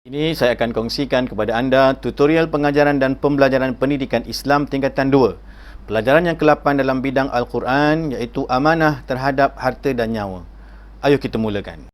Ini saya akan kongsikan kepada anda tutorial pengajaran dan pembelajaran pendidikan Islam tingkatan 2. Pelajaran yang ke-8 dalam bidang Al-Quran iaitu amanah terhadap harta dan nyawa. Ayo kita mulakan.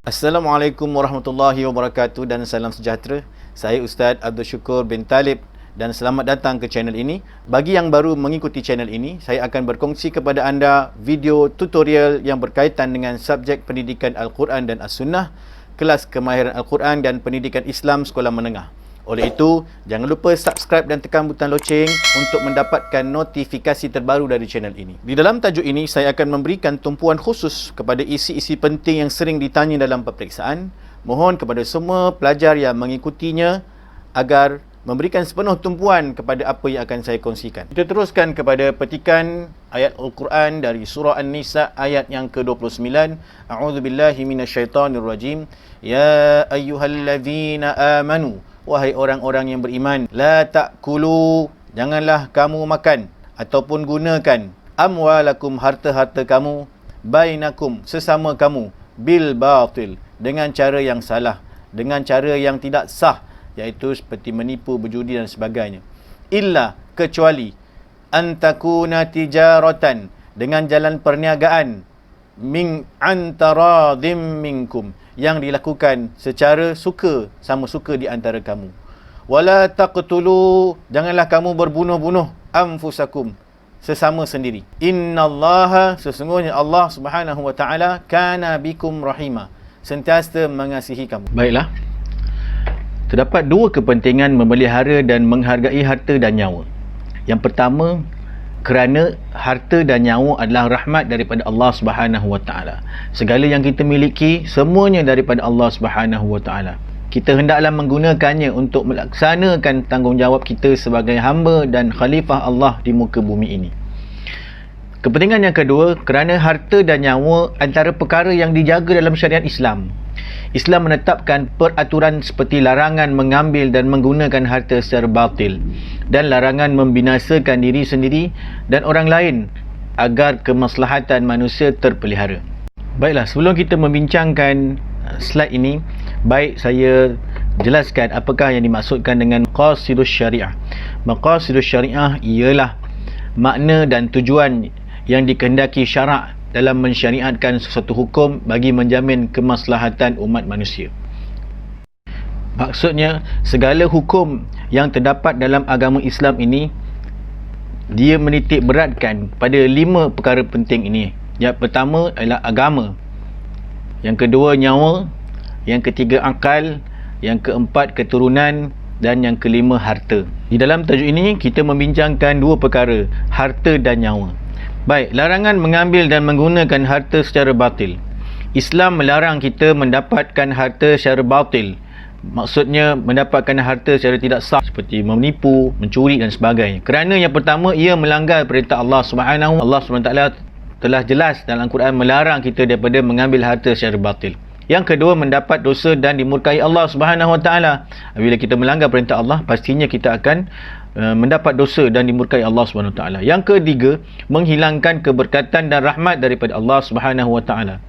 Assalamualaikum warahmatullahi wabarakatuh dan salam sejahtera. Saya Ustaz Abdul Syukur bin Talib dan selamat datang ke channel ini. Bagi yang baru mengikuti channel ini, saya akan berkongsi kepada anda video tutorial yang berkaitan dengan subjek pendidikan Al-Quran dan As-Sunnah, kelas kemahiran Al-Quran dan pendidikan Islam sekolah menengah. Oleh itu, jangan lupa subscribe dan tekan butang loceng untuk mendapatkan notifikasi terbaru dari channel ini. Di dalam tajuk ini, saya akan memberikan tumpuan khusus kepada isi-isi penting yang sering ditanya dalam peperiksaan. Mohon kepada semua pelajar yang mengikutinya agar memberikan sepenuh tumpuan kepada apa yang akan saya kongsikan. Kita teruskan kepada petikan ayat Al-Quran dari surah An-Nisa ayat yang ke-29. A'udzubillahi minasyaitonirrajim. Ya ayyuhallazina amanu, wahai orang-orang yang beriman, la ta'kulu, janganlah kamu makan ataupun gunakan amwalakum, harta-harta kamu, bainakum, sesama kamu, bil batil, dengan cara yang salah, dengan cara yang tidak sah, iaitu seperti menipu, berjudi dan sebagainya. Illa, kecuali antakuna tijaratan, dengan jalan perniagaan, min antaradim minkum, yang dilakukan secara suka, sama suka di antara kamu. Wala taqtulu, janganlah kamu berbunuh-bunuh anfusakum, sesama sendiri. Innallaha, sesungguhnya Allah Subhanahu wa taala, kana bikum rahima, sentiasa mengasihi kamu. Baiklah. Terdapat dua kepentingan memelihara dan menghargai harta dan nyawa. Yang pertama, kerana harta dan nyawa adalah rahmat daripada Allah Subhanahu wa taala. Segala yang kita miliki semuanya daripada Allah Subhanahu wa taala. Kita hendaklah menggunakannya untuk melaksanakan tanggungjawab kita sebagai hamba dan khalifah Allah di muka bumi ini. Kepentingan yang kedua, kerana harta dan nyawa antara perkara yang dijaga dalam syariat Islam. Islam menetapkan peraturan seperti larangan mengambil dan menggunakan harta secara batil dan larangan membinasakan diri sendiri dan orang lain agar kemaslahatan manusia terpelihara. Baiklah, sebelum kita membincangkan slide ini, baik saya jelaskan apakah yang dimaksudkan dengan maqasidus syariah. Maqasidus syariah ialah makna dan tujuan yang dikehendaki syarak dalam mensyariatkan sesuatu hukum bagi menjamin kemaslahatan umat manusia. Maksudnya, segala hukum yang terdapat dalam agama Islam ini, dia menitik beratkan pada 5 perkara penting ini. Yang pertama adalah agama, yang kedua nyawa, yang ketiga akal, yang keempat keturunan, dan yang kelima harta. Di dalam tajuk ini kita membincangkan 2 perkara, harta dan nyawa. Baik, larangan mengambil dan menggunakan harta secara batil. Islam melarang kita mendapatkan harta secara batil. Maksudnya mendapatkan harta secara tidak sah, seperti menipu, mencuri dan sebagainya. Kerana yang pertama, ia melanggar perintah Allah Subhanahu. Allah SWT telah jelas dalam Al-Quran melarang kita daripada mengambil harta secara batil. Yang kedua, mendapat dosa dan dimurkai Allah Subhanahu Wa Taala. Bila kita melanggar perintah Allah, pastinya kita akan mendapat dosa dan dimurkai Allah Subhanahu Wa Taala. Yang ketiga, menghilangkan keberkatan dan rahmat daripada Allah Subhanahu Wa Taala.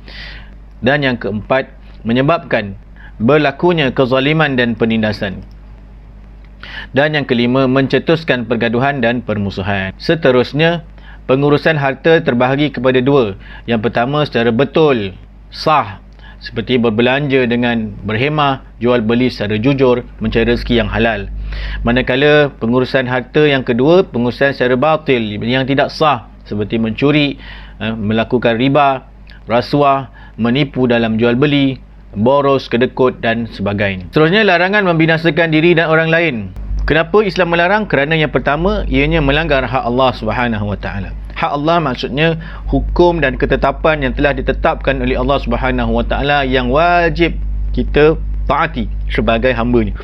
Dan yang keempat, menyebabkan berlakunya kezaliman dan penindasan. Dan yang kelima, mencetuskan pergaduhan dan permusuhan. Seterusnya, pengurusan harta terbahagi kepada 2. Yang pertama, secara betul, sah, seperti berbelanja dengan berhemah, jual beli secara jujur, mencari rezeki yang halal. Manakala pengurusan harta yang kedua, pengurusan secara batil, yang tidak sah, seperti mencuri, melakukan riba, rasuah, menipu dalam jual beli, boros, kedekut dan sebagainya. Seterusnya, larangan membinasakan diri dan orang lain. Kenapa Islam melarang? Kerana yang pertama, ianya melanggar hak Allah Subhanahu Wa Taala. Hak Allah maksudnya hukum dan ketetapan yang telah ditetapkan oleh Allah Subhanahu Wa Taala yang wajib kita taati sebagai hamba-Nya.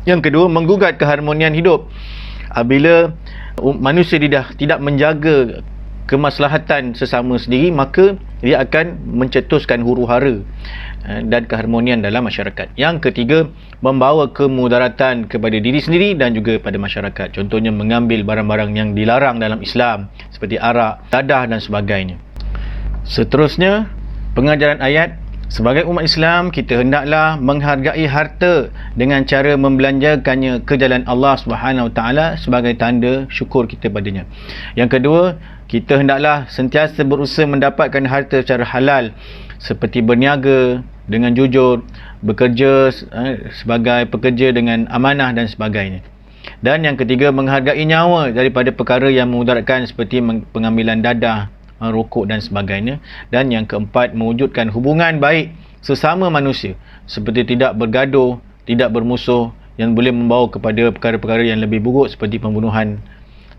Yang kedua, menggugat keharmonian hidup. Apabila manusia tidak menjaga kemaslahatan sesama sendiri, maka dia akan mencetuskan huru-hara dan keharmonian dalam masyarakat. Yang ketiga, membawa kemudaratan kepada diri sendiri dan juga pada masyarakat. Contohnya mengambil barang-barang yang dilarang dalam Islam seperti arak, dadah dan sebagainya. Seterusnya, pengajaran ayat, sebagai umat Islam, kita hendaklah menghargai harta dengan cara membelanjakannya ke jalan Allah Subhanahu Wa Taala sebagai tanda syukur kita padanya. Yang kedua, kita hendaklah sentiasa berusaha mendapatkan harta secara halal, seperti berniaga dengan jujur, bekerja sebagai pekerja dengan amanah dan sebagainya. Dan yang ketiga, menghargai nyawa daripada perkara yang memudaratkan seperti pengambilan dadah, rokok dan sebagainya. Dan yang keempat, mewujudkan hubungan baik sesama manusia, seperti tidak bergaduh, tidak bermusuh, yang boleh membawa kepada perkara-perkara yang lebih buruk seperti pembunuhan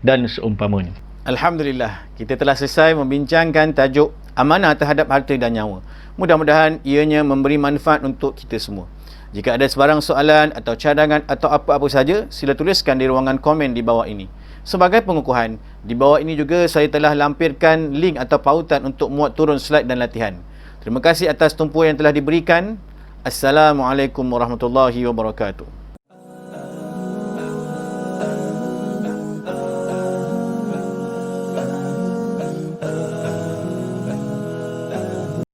dan seumpamanya. Alhamdulillah, kita telah selesai membincangkan tajuk amanah terhadap harta dan nyawa. Mudah-mudahan ianya memberi manfaat untuk kita semua. Jika ada sebarang soalan atau cadangan atau apa-apa saja, sila tuliskan di ruangan komen di bawah ini. Sebagai pengukuhan, di bawah ini juga saya telah lampirkan link atau pautan untuk muat turun slide dan latihan. Terima kasih atas tumpuan yang telah diberikan. Assalamualaikum warahmatullahi wabarakatuh.